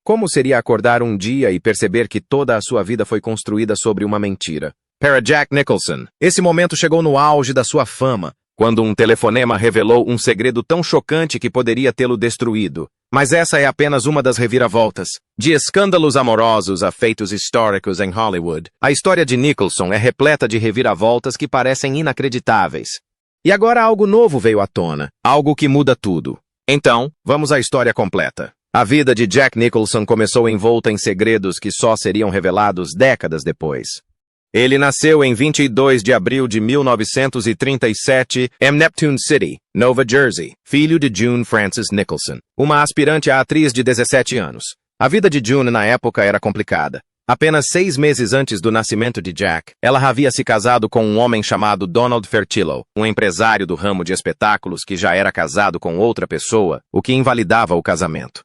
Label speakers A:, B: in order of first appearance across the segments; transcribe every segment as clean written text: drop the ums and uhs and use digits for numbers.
A: Como seria acordar um dia e perceber que toda a sua vida foi construída sobre uma mentira? Para Jack Nicholson, esse momento chegou no auge da sua fama, quando um telefonema revelou um segredo tão chocante que poderia tê-lo destruído. Mas essa é apenas uma das reviravoltas. De escândalos amorosos a feitos históricos em Hollywood, a história de Nicholson é repleta de reviravoltas que parecem inacreditáveis. E agora algo novo veio à tona, algo que muda tudo. Então, vamos à história completa. A vida de Jack Nicholson começou envolta em segredos que só seriam revelados décadas depois. Ele nasceu em 22 de abril de 1937 em Neptune City, Nova Jersey, filho de June Frances Nicholson, uma aspirante a atriz de 17 anos. A vida de June na época era complicada. Apenas 6 meses antes do nascimento de Jack, ela havia se casado com um homem chamado Donald Fertillo, um empresário do ramo de espetáculos que já era casado com outra pessoa, o que invalidava o casamento.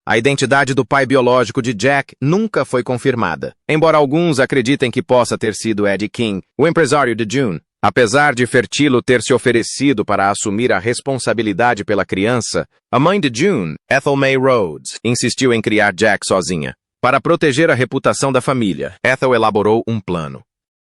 A: A identidade do pai biológico de Jack nunca foi confirmada, embora alguns acreditem que possa ter sido Eddie King, o empresário de June. Apesar de Fertillo ter se oferecido para assumir a responsabilidade pela criança, a mãe de June, Ethel May Rhodes, insistiu em criar Jack sozinha. Para proteger a reputação da família, Ethel elaborou um plano.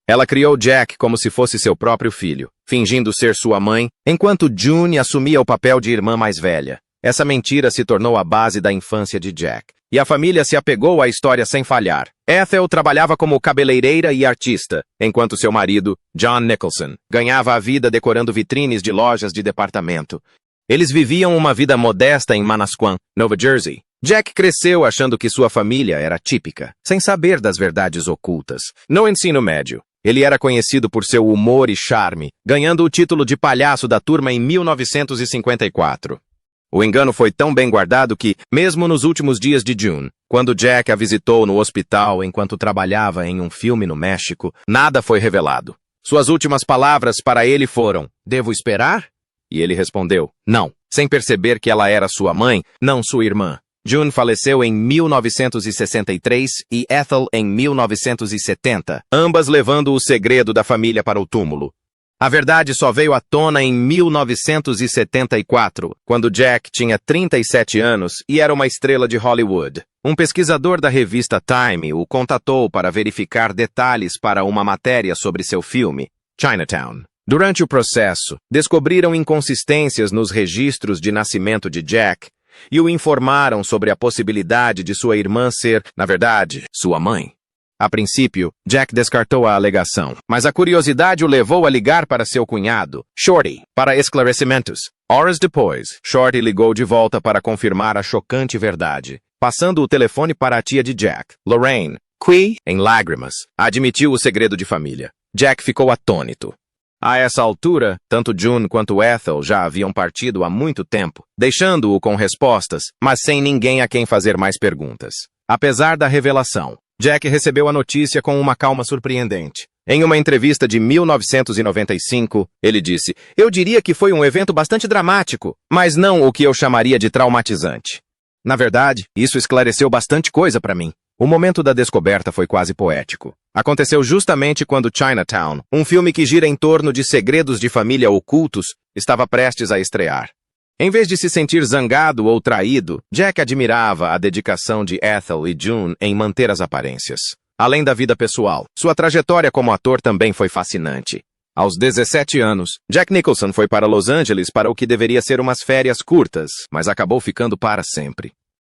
A: Ela criou Jack como se fosse seu próprio filho, fingindo ser sua mãe, enquanto June assumia o papel de irmã mais velha. Essa mentira se tornou a base da infância de Jack, e a família se apegou à história sem falhar. Ethel trabalhava como cabeleireira e artista, enquanto seu marido, John Nicholson, ganhava a vida decorando vitrines de lojas de departamento. Eles viviam uma vida modesta em Manasquan, Nova Jersey. Jack cresceu achando que sua família era típica, sem saber das verdades ocultas. No ensino médio, ele era conhecido por seu humor e charme, ganhando o título de palhaço da turma em 1954. O engano foi tão bem guardado que, mesmo nos últimos dias de June, quando Jack a visitou no hospital enquanto trabalhava em um filme no México, nada foi revelado. Suas últimas palavras para ele foram: "Devo esperar?" E ele respondeu: "Não", sem perceber que ela era sua mãe, não sua irmã. June faleceu em 1963 e Ethel em 1970, ambas levando o segredo da família para o túmulo. A verdade só veio à tona em 1974, quando Jack tinha 37 anos e era uma estrela de Hollywood. Um pesquisador da revista Time o contatou para verificar detalhes para uma matéria sobre seu filme, Chinatown. Durante o processo, descobriram inconsistências nos registros de nascimento de Jack e o informaram sobre a possibilidade de sua irmã ser, na verdade, sua mãe. A princípio, Jack descartou a alegação, mas a curiosidade o levou a ligar para seu cunhado, Shorty, para esclarecimentos. Horas depois, Shorty ligou de volta para confirmar a chocante verdade, passando o telefone para a tia de Jack, Lorraine, que, em lágrimas, admitiu o segredo de família. Jack ficou atônito. A essa altura, tanto June quanto Ethel já haviam partido há muito tempo, deixando-o com respostas, mas sem ninguém a quem fazer mais perguntas. Apesar da revelação, Jack recebeu a notícia com uma calma surpreendente. Em uma entrevista de 1995, ele disse: "Eu diria que foi um evento bastante dramático, mas não o que eu chamaria de traumatizante. Na verdade, isso esclareceu bastante coisa para mim. O momento da descoberta foi quase poético. Aconteceu justamente quando Chinatown, um filme que gira em torno de segredos de família ocultos, estava prestes a estrear. Em vez de se sentir zangado ou traído, Jack admirava a dedicação de Ethel e June em manter as aparências. Além da vida pessoal, sua trajetória como ator também foi fascinante. Aos 17 anos, Jack Nicholson foi para Los Angeles para o que deveria ser umas férias curtas, mas acabou ficando para sempre.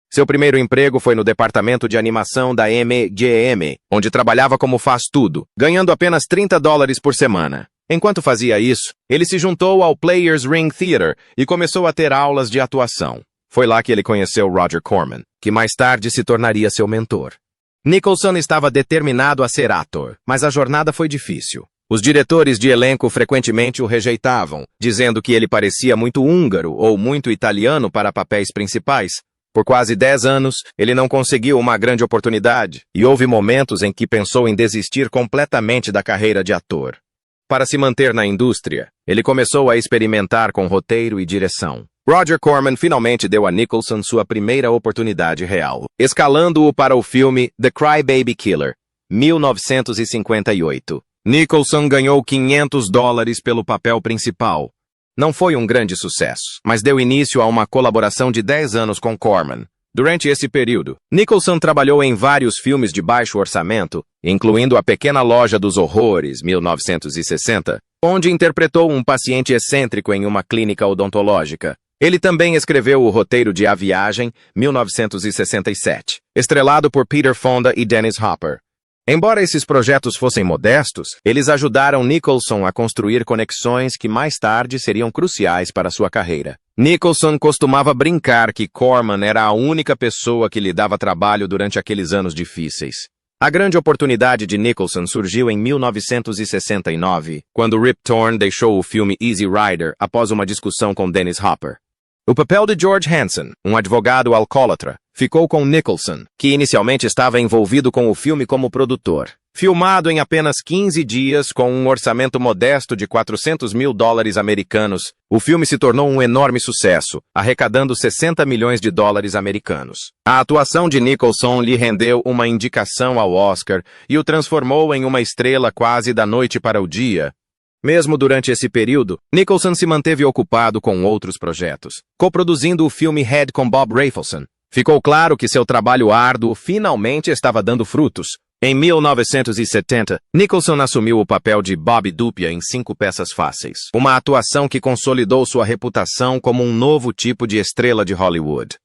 A: Seu primeiro emprego foi no departamento de animação da MGM, onde trabalhava como faz-tudo, ganhando apenas $30 por semana. Enquanto fazia isso, ele se juntou ao Players Ring Theater e começou a ter aulas de atuação. Foi lá que ele conheceu Roger Corman, que mais tarde se tornaria seu mentor. Nicholson estava determinado a ser ator, mas a jornada foi difícil. Os diretores de elenco frequentemente o rejeitavam, dizendo que ele parecia muito húngaro ou muito italiano para papéis principais. Por quase 10 anos, ele não conseguiu uma grande oportunidade, e houve momentos em que pensou em desistir completamente da carreira de ator. Para se manter na indústria, ele começou a experimentar com roteiro e direção. Roger Corman finalmente deu a Nicholson sua primeira oportunidade real, escalando-o para o filme The Cry-Baby Killer, 1958. Nicholson ganhou $500 pelo papel principal. Não foi um grande sucesso, mas deu início a uma colaboração de 10 anos com Corman. Durante esse período, Nicholson trabalhou em vários filmes de baixo orçamento, incluindo A Pequena Loja dos Horrores, 1960, onde interpretou um paciente excêntrico em uma clínica odontológica. Ele também escreveu o roteiro de A Viagem, 1967, estrelado por Peter Fonda e Dennis Hopper. Embora esses projetos fossem modestos, eles ajudaram Nicholson a construir conexões que mais tarde seriam cruciais para sua carreira. Nicholson costumava brincar que Corman era a única pessoa que lhe dava trabalho durante aqueles anos difíceis. A grande oportunidade de Nicholson surgiu em 1969, quando Rip Torn deixou o filme Easy Rider após uma discussão com Dennis Hopper. O papel de George Hansen, um advogado alcoólatra, ficou com Nicholson, que inicialmente estava envolvido com o filme como produtor. Filmado em apenas 15 dias com um orçamento modesto de $400 mil americanos, o filme se tornou um enorme sucesso, arrecadando $60 milhões americanos. A atuação de Nicholson lhe rendeu uma indicação ao Oscar e o transformou em uma estrela quase da noite para o dia. Mesmo durante esse período, Nicholson se manteve ocupado com outros projetos, coproduzindo o filme Head com Bob Rafelson. Ficou claro que seu trabalho árduo finalmente estava dando frutos. Em 1970, Nicholson assumiu o papel de Bob Dupia em 5 Peças Fáceis, uma atuação que consolidou sua reputação como um novo tipo de estrela de Hollywood.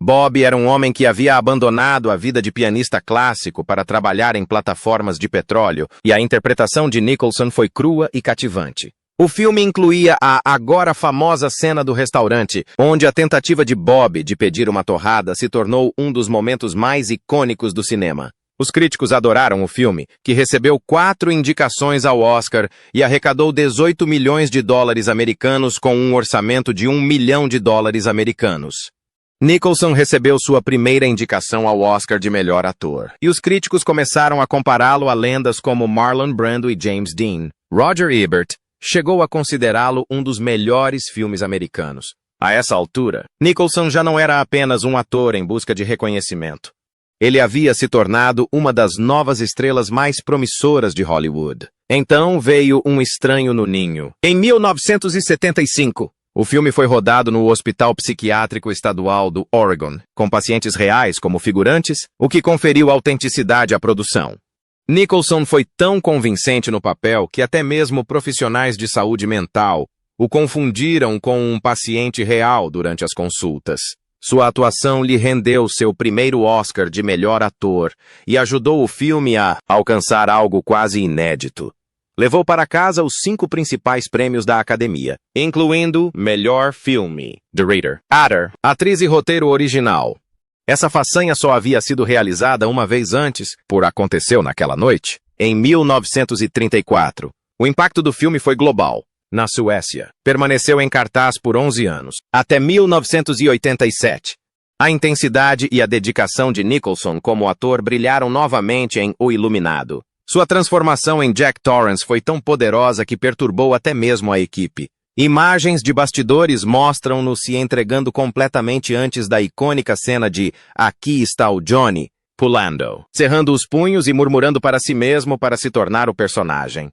A: Bob era um homem que havia abandonado a vida de pianista clássico para trabalhar em plataformas de petróleo, e a interpretação de Nicholson foi crua e cativante. O filme incluía a agora famosa cena do restaurante, onde a tentativa de Bob de pedir uma torrada se tornou um dos momentos mais icônicos do cinema. Os críticos adoraram o filme, que recebeu 4 indicações ao Oscar e arrecadou $18 milhões americanos com um orçamento de $1 milhão americanos. Nicholson recebeu sua primeira indicação ao Oscar de melhor ator, e os críticos começaram a compará-lo a lendas como Marlon Brando e James Dean. Roger Ebert chegou a considerá-lo um dos melhores filmes americanos. A essa altura, Nicholson já não era apenas um ator em busca de reconhecimento. Ele havia se tornado uma das novas estrelas mais promissoras de Hollywood. Então veio Um Estranho no Ninho. Em 1975, o filme foi rodado no Hospital Psiquiátrico Estadual do Oregon, com pacientes reais como figurantes, o que conferiu autenticidade à produção. Nicholson foi tão convincente no papel que até mesmo profissionais de saúde mental o confundiram com um paciente real durante as consultas. Sua atuação lhe rendeu seu primeiro Oscar de melhor ator e ajudou o filme a alcançar algo quase inédito. Levou para casa os 5 principais prêmios da Academia, incluindo Melhor Filme, Director, Actor, Atriz e Roteiro Original. Essa façanha só havia sido realizada uma vez antes, por Aconteceu Naquela Noite, em 1934. O impacto do filme foi global. Na Suécia, permaneceu em cartaz por 11 anos, até 1987. A intensidade e a dedicação de Nicholson como ator brilharam novamente em O Iluminado. Sua transformação em Jack Torrance foi tão poderosa que perturbou até mesmo a equipe. Imagens de bastidores mostram-no se entregando completamente antes da icônica cena de Aqui está o Johnny, pulando, cerrando os punhos e murmurando para si mesmo para se tornar o personagem.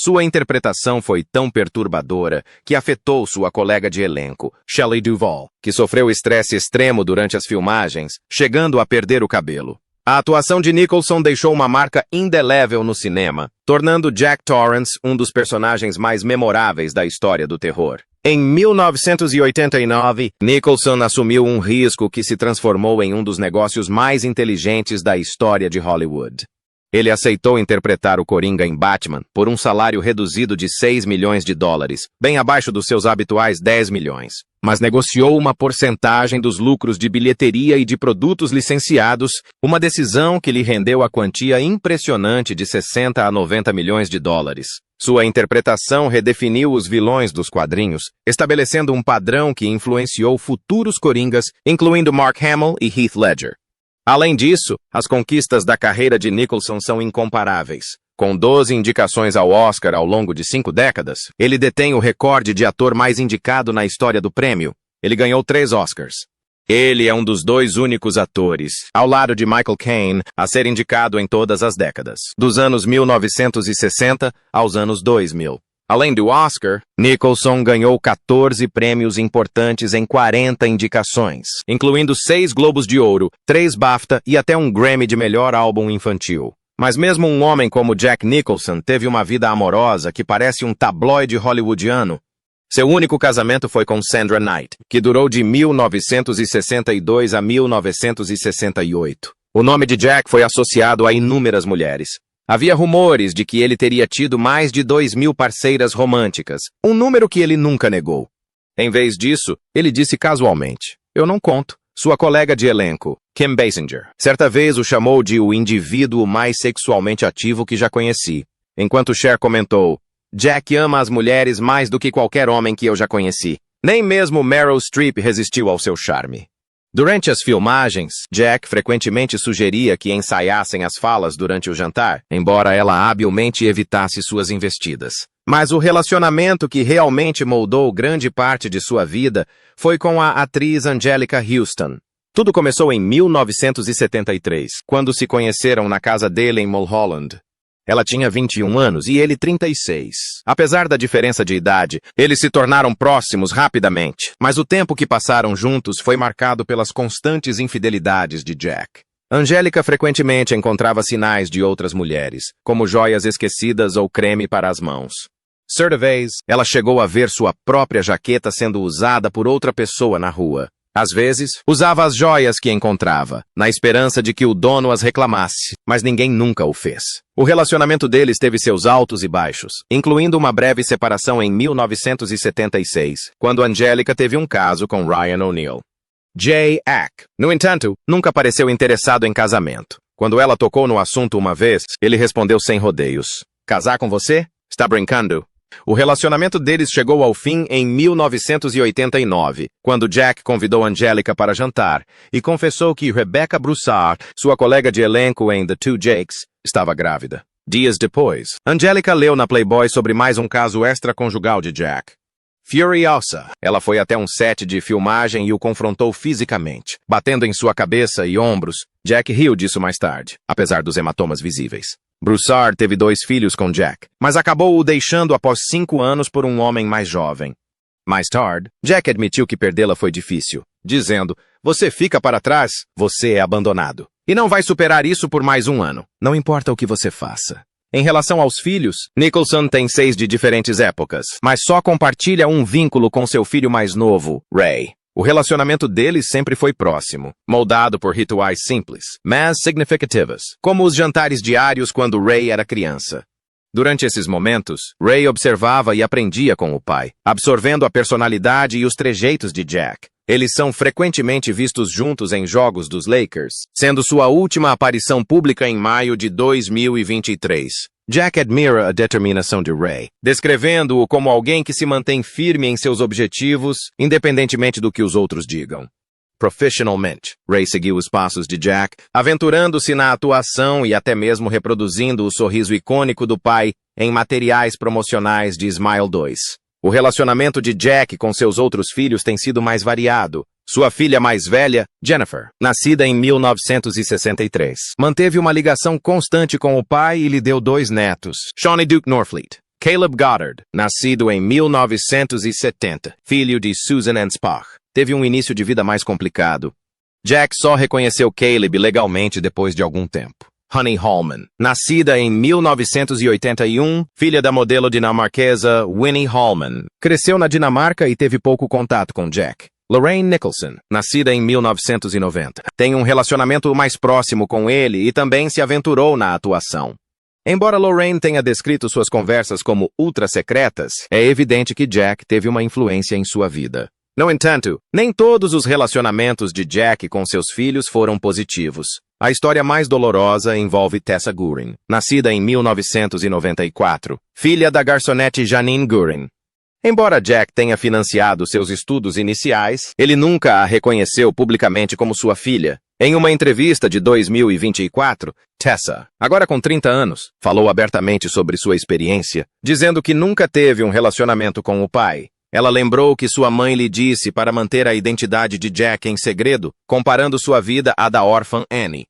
A: Sua interpretação foi tão perturbadora que afetou sua colega de elenco, Shelley Duvall, que sofreu estresse extremo durante as filmagens, chegando a perder o cabelo. A atuação de Nicholson deixou uma marca indelével no cinema, tornando Jack Torrance um dos personagens mais memoráveis da história do terror. Em 1989, Nicholson assumiu um risco que se transformou em um dos negócios mais inteligentes da história de Hollywood. Ele aceitou interpretar o Coringa em Batman por um salário reduzido de $6 milhões, bem abaixo dos seus habituais 10 milhões, mas negociou uma porcentagem dos lucros de bilheteria e de produtos licenciados, uma decisão que lhe rendeu a quantia impressionante de $60 a $90 milhões. Sua interpretação redefiniu os vilões dos quadrinhos, estabelecendo um padrão que influenciou futuros Coringas, incluindo Mark Hamill e Heath Ledger. Além disso, as conquistas da carreira de Nicholson são incomparáveis. Com 12 indicações ao Oscar ao longo de 5 décadas, ele detém o recorde de ator mais indicado na história do prêmio. Ele ganhou 3 Oscars. Ele é um dos 2 únicos atores, ao lado de Michael Caine, a ser indicado em todas as décadas, dos anos 1960 aos anos 2000. Além do Oscar, Nicholson ganhou 14 prêmios importantes em 40 indicações, incluindo 6 Globos de Ouro, 3 BAFTA e até um Grammy de melhor álbum infantil. Mas mesmo um homem como Jack Nicholson teve uma vida amorosa que parece um tabloide hollywoodiano. Seu único casamento foi com Sandra Knight, que durou de 1962 a 1968. O nome de Jack foi associado a inúmeras mulheres. Havia rumores de que ele teria tido mais de 2.000 parceiras românticas, um número que ele nunca negou. Em vez disso, ele disse casualmente: "Eu não conto." Sua colega de elenco, Kim Basinger, certa vez o chamou de o indivíduo mais sexualmente ativo que já conheci, enquanto Cher comentou: "Jack ama as mulheres mais do que qualquer homem que eu já conheci. Nem mesmo Meryl Streep resistiu ao seu charme." Durante as filmagens, Jack frequentemente sugeria que ensaiassem as falas durante o jantar, embora ela habilmente evitasse suas investidas. Mas o relacionamento que realmente moldou grande parte de sua vida foi com a atriz Anjelica Huston. Tudo começou em 1973, quando se conheceram na casa dele em Mulholland. Ela tinha 21 anos e ele 36. Apesar da diferença de idade, eles se tornaram próximos rapidamente, mas o tempo que passaram juntos foi marcado pelas constantes infidelidades de Jack. Anjelica frequentemente encontrava sinais de outras mulheres, como joias esquecidas ou creme para as mãos. Certa vez, ela chegou a ver sua própria jaqueta sendo usada por outra pessoa na rua. Às vezes, usava as joias que encontrava, na esperança de que o dono as reclamasse, mas ninguém nunca o fez. O relacionamento deles teve seus altos e baixos, incluindo uma breve separação em 1976, quando Anjelica teve um caso com Ryan O'Neal. J. Ack, no entanto, nunca pareceu interessado em casamento. Quando ela tocou no assunto uma vez, ele respondeu sem rodeios: "Casar com você? Está brincando?" O relacionamento deles chegou ao fim em 1989, quando Jack convidou Anjelica para jantar e confessou que Rebecca Broussard, sua colega de elenco em The Two Jakes, estava grávida. Dias depois, Anjelica leu na Playboy sobre mais um caso extraconjugal de Jack. Furiosa, ela foi até um set de filmagem e o confrontou fisicamente, batendo em sua cabeça e ombros. Jack riu disso mais tarde, apesar dos hematomas visíveis. Broussard teve 2 filhos com Jack, mas acabou o deixando após 5 anos por um homem mais jovem. Mais tarde, Jack admitiu que perdê-la foi difícil, dizendo: "Você fica para trás, você é abandonado. E não vai superar isso por mais um ano. Não importa o que você faça." Em relação aos filhos, Nicholson tem 6 de diferentes épocas, mas só compartilha um vínculo com seu filho mais novo, Ray. O relacionamento deles sempre foi próximo, moldado por rituais simples, mas significativos, como os jantares diários quando Ray era criança. Durante esses momentos, Ray observava e aprendia com o pai, absorvendo a personalidade e os trejeitos de Jack. Eles são frequentemente vistos juntos em jogos dos Lakers, sendo sua última aparição pública em maio de 2023. Jack admira a determinação de Ray, descrevendo-o como alguém que se mantém firme em seus objetivos, independentemente do que os outros digam. Profissionalmente, Ray seguiu os passos de Jack, aventurando-se na atuação e até mesmo reproduzindo o sorriso icônico do pai em materiais promocionais de Smile 2. O relacionamento de Jack com seus outros filhos tem sido mais variado. Sua filha mais velha, Jennifer, nascida em 1963, manteve uma ligação constante com o pai e lhe deu 2 netos, Shawnee Duke Norfleet. Caleb Goddard, nascido em 1970, filho de Susan Anspach, teve um início de vida mais complicado. Jack só reconheceu Caleb legalmente depois de algum tempo. Honey Hallman, nascida em 1981, filha da modelo dinamarquesa Winnie Hallman, cresceu na Dinamarca e teve pouco contato com Jack. Lorraine Nicholson, nascida em 1990, tem um relacionamento mais próximo com ele e também se aventurou na atuação. Embora Lorraine tenha descrito suas conversas como ultra-secretas, é evidente que Jack teve uma influência em sua vida. No entanto, nem todos os relacionamentos de Jack com seus filhos foram positivos. A história mais dolorosa envolve Tessa Gurin, nascida em 1994, filha da garçonete Janine Gurin. Embora Jack tenha financiado seus estudos iniciais, ele nunca a reconheceu publicamente como sua filha. Em uma entrevista de 2024, Tessa, agora com 30 anos, falou abertamente sobre sua experiência, dizendo que nunca teve um relacionamento com o pai. Ela lembrou que sua mãe lhe disse para manter a identidade de Jack em segredo, comparando sua vida à da órfã Annie.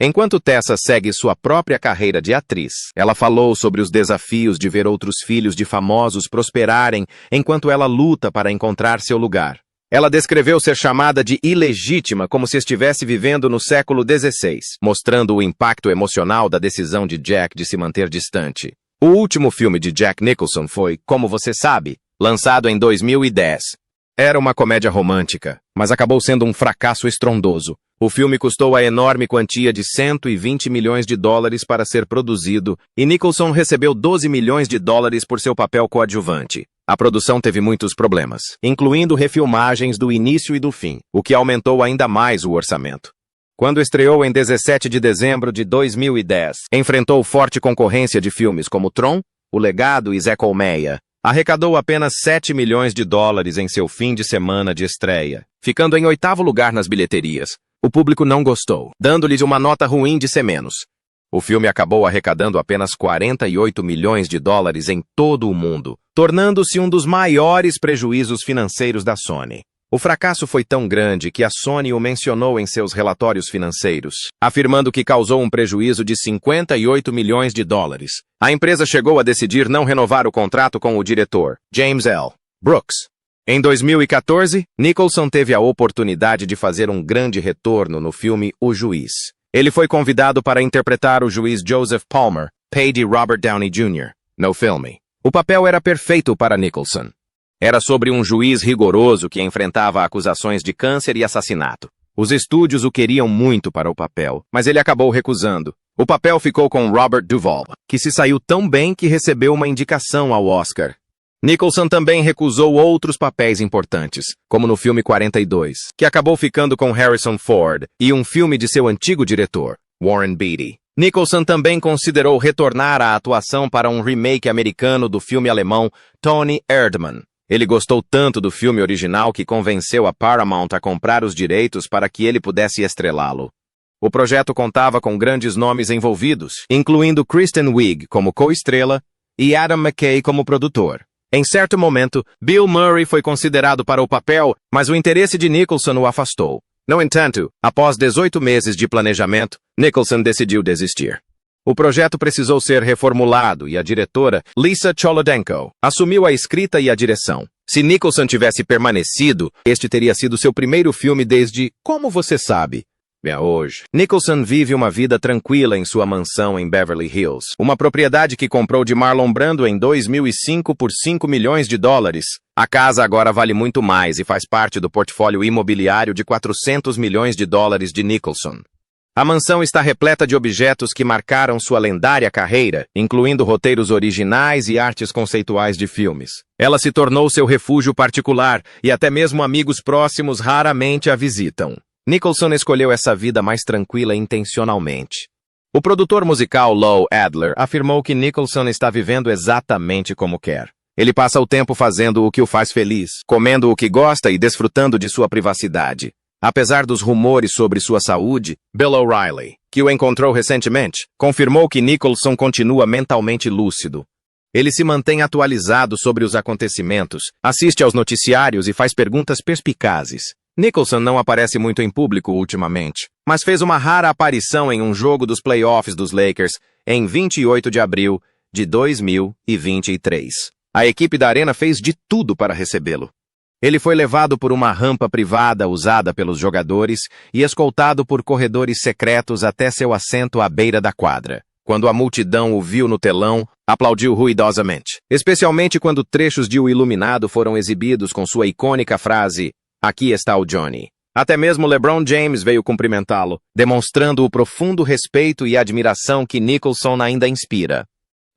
A: Enquanto Tessa segue sua própria carreira de atriz, ela falou sobre os desafios de ver outros filhos de famosos prosperarem enquanto ela luta para encontrar seu lugar. Ela descreveu ser chamada de ilegítima como se estivesse vivendo no século XVI, mostrando o impacto emocional da decisão de Jack de se manter distante. O último filme de Jack Nicholson foi Como Você Sabe, lançado em 2010. Era uma comédia romântica, mas acabou sendo um fracasso estrondoso. O filme custou a enorme quantia de 120 milhões de dólares para ser produzido e Nicholson recebeu 12 milhões de dólares por seu papel coadjuvante. A produção teve muitos problemas, incluindo refilmagens do início e do fim, o que aumentou ainda mais o orçamento. Quando estreou em 17 de dezembro de 2010, enfrentou forte concorrência de filmes como Tron, O Legado e Zé Colmeia. Arrecadou apenas 7 milhões de dólares em seu fim de semana de estreia, ficando em 8º lugar nas bilheterias. O público não gostou, dando-lhes uma nota ruim de C-. O filme acabou arrecadando apenas 48 milhões de dólares em todo o mundo, tornando-se um dos maiores prejuízos financeiros da Sony. O fracasso foi tão grande que a Sony o mencionou em seus relatórios financeiros, afirmando que causou um prejuízo de 58 milhões de dólares. A empresa chegou a decidir não renovar o contrato com o diretor, James L. Brooks. Em 2014, Nicholson teve a oportunidade de fazer um grande retorno no filme O Juiz. Ele foi convidado para interpretar o juiz Joseph Palmer, pai de Robert Downey Jr., no filme. O papel era perfeito para Nicholson. Era sobre um juiz rigoroso que enfrentava acusações de câncer e assassinato. Os estúdios o queriam muito para o papel, mas ele acabou recusando. O papel ficou com Robert Duvall, que se saiu tão bem que recebeu uma indicação ao Oscar. Nicholson também recusou outros papéis importantes, como no filme 42, que acabou ficando com Harrison Ford, e um filme de seu antigo diretor, Warren Beatty. Nicholson também considerou retornar à atuação para um remake americano do filme alemão Toni Erdmann. Ele gostou tanto do filme original que convenceu a Paramount a comprar os direitos para que ele pudesse estrelá-lo. O projeto contava com grandes nomes envolvidos, incluindo Kristen Wiig como co-estrela e Adam McKay como produtor. Em certo momento, Bill Murray foi considerado para o papel, mas o interesse de Nicholson o afastou. No entanto, após 18 meses de planejamento, Nicholson decidiu desistir. O projeto precisou ser reformulado e a diretora, Lisa Cholodenko, assumiu a escrita e a direção. Se Nicholson tivesse permanecido, este teria sido seu primeiro filme desde Como Você Sabe. Hoje, Nicholson vive uma vida tranquila em sua mansão em Beverly Hills, uma propriedade que comprou de Marlon Brando em 2005 por 5 milhões de dólares. A casa agora vale muito mais e faz parte do portfólio imobiliário de 400 milhões de dólares de Nicholson. A mansão está repleta de objetos que marcaram sua lendária carreira, incluindo roteiros originais e artes conceituais de filmes. Ela se tornou seu refúgio particular e até mesmo amigos próximos raramente a visitam. Nicholson escolheu essa vida mais tranquila intencionalmente. O produtor musical Lou Adler afirmou que Nicholson está vivendo exatamente como quer. Ele passa o tempo fazendo o que o faz feliz, comendo o que gosta e desfrutando de sua privacidade. Apesar dos rumores sobre sua saúde, Bill O'Reilly, que o encontrou recentemente, confirmou que Nicholson continua mentalmente lúcido. Ele se mantém atualizado sobre os acontecimentos, assiste aos noticiários e faz perguntas perspicazes. Nicholson não aparece muito em público ultimamente, mas fez uma rara aparição em um jogo dos playoffs dos Lakers em 28 de abril de 2023. A equipe da arena fez de tudo para recebê-lo. Ele foi levado por uma rampa privada usada pelos jogadores e escoltado por corredores secretos até seu assento à beira da quadra. Quando a multidão o viu no telão, aplaudiu ruidosamente, especialmente quando trechos de O Iluminado foram exibidos com sua icônica frase "Aqui está o Johnny". Até mesmo LeBron James veio cumprimentá-lo, demonstrando o profundo respeito e admiração que Nicholson ainda inspira.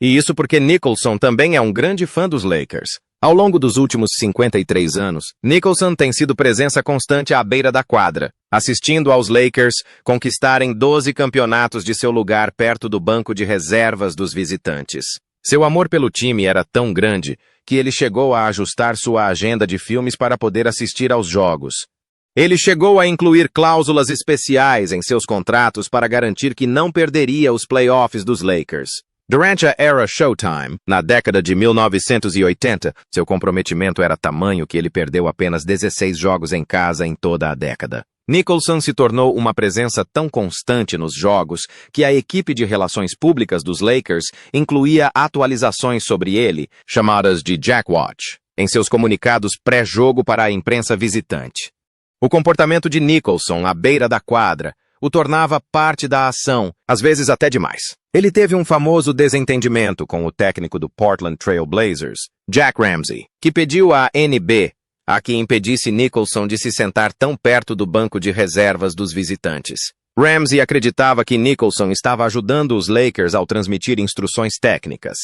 A: E isso porque Nicholson também é um grande fã dos Lakers. Ao longo dos últimos 53 anos, Nicholson tem sido presença constante à beira da quadra, assistindo aos Lakers conquistarem 12 campeonatos de seu lugar perto do banco de reservas dos visitantes. Seu amor pelo time era tão grande que ele chegou a ajustar sua agenda de filmes para poder assistir aos jogos. Ele chegou a incluir cláusulas especiais em seus contratos para garantir que não perderia os playoffs dos Lakers. Durante a era Showtime, na década de 1980, seu comprometimento era tamanho que ele perdeu apenas 16 jogos em casa em toda a década. Nicholson se tornou uma presença tão constante nos jogos que a equipe de relações públicas dos Lakers incluía atualizações sobre ele, chamadas de Jack Watch, em seus comunicados pré-jogo para a imprensa visitante. O comportamento de Nicholson à beira da quadra o tornava parte da ação, às vezes até demais. Ele teve um famoso desentendimento com o técnico do Portland Trail Blazers, Jack Ramsey, que pediu à NB a que impedisse Nicholson de se sentar tão perto do banco de reservas dos visitantes. Ramsey acreditava que Nicholson estava ajudando os Lakers ao transmitir instruções técnicas.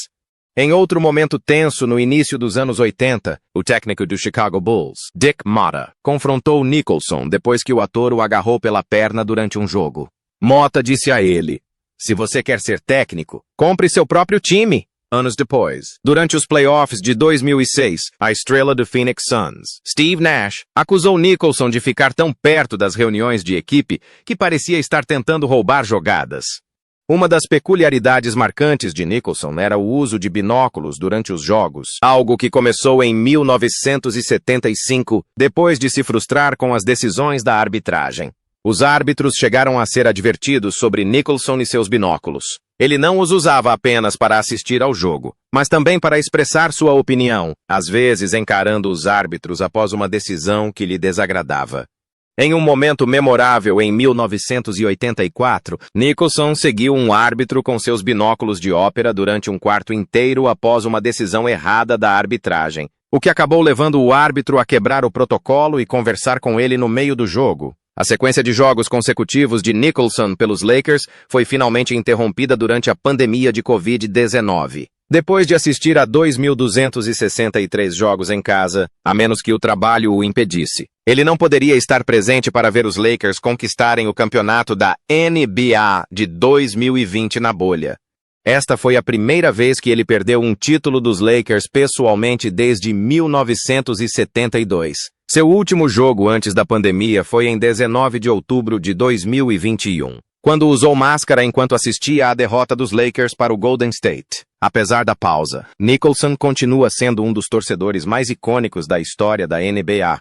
A: Em outro momento tenso no início dos anos 80, o técnico do Chicago Bulls, Dick Motta, confrontou Nicholson depois que o ator o agarrou pela perna durante um jogo. Motta disse a ele: "Se você quer ser técnico, compre seu próprio time." Anos depois, durante os playoffs de 2006, a estrela do Phoenix Suns, Steve Nash, acusou Nicholson de ficar tão perto das reuniões de equipe que parecia estar tentando roubar jogadas. Uma das peculiaridades marcantes de Nicholson era o uso de binóculos durante os jogos, algo que começou em 1975, depois de se frustrar com as decisões da arbitragem. Os árbitros chegaram a ser advertidos sobre Nicholson e seus binóculos. Ele não os usava apenas para assistir ao jogo, mas também para expressar sua opinião, às vezes encarando os árbitros após uma decisão que lhe desagradava. Em um momento memorável em 1984, Nicholson seguiu um árbitro com seus binóculos de ópera durante um quarto inteiro após uma decisão errada da arbitragem, o que acabou levando o árbitro a quebrar o protocolo e conversar com ele no meio do jogo. A sequência de jogos consecutivos de Nicholson pelos Lakers foi finalmente interrompida durante a pandemia de Covid-19. Depois de assistir a 2.263 jogos em casa, a menos que o trabalho o impedisse, ele não poderia estar presente para ver os Lakers conquistarem o campeonato da NBA de 2020 na bolha. Esta foi a primeira vez que ele perdeu um título dos Lakers pessoalmente desde 1972. Seu último jogo antes da pandemia foi em 19 de outubro de 2021, quando usou máscara enquanto assistia à derrota dos Lakers para o Golden State. Apesar da pausa, Nicholson continua sendo um dos torcedores mais icônicos da história da NBA.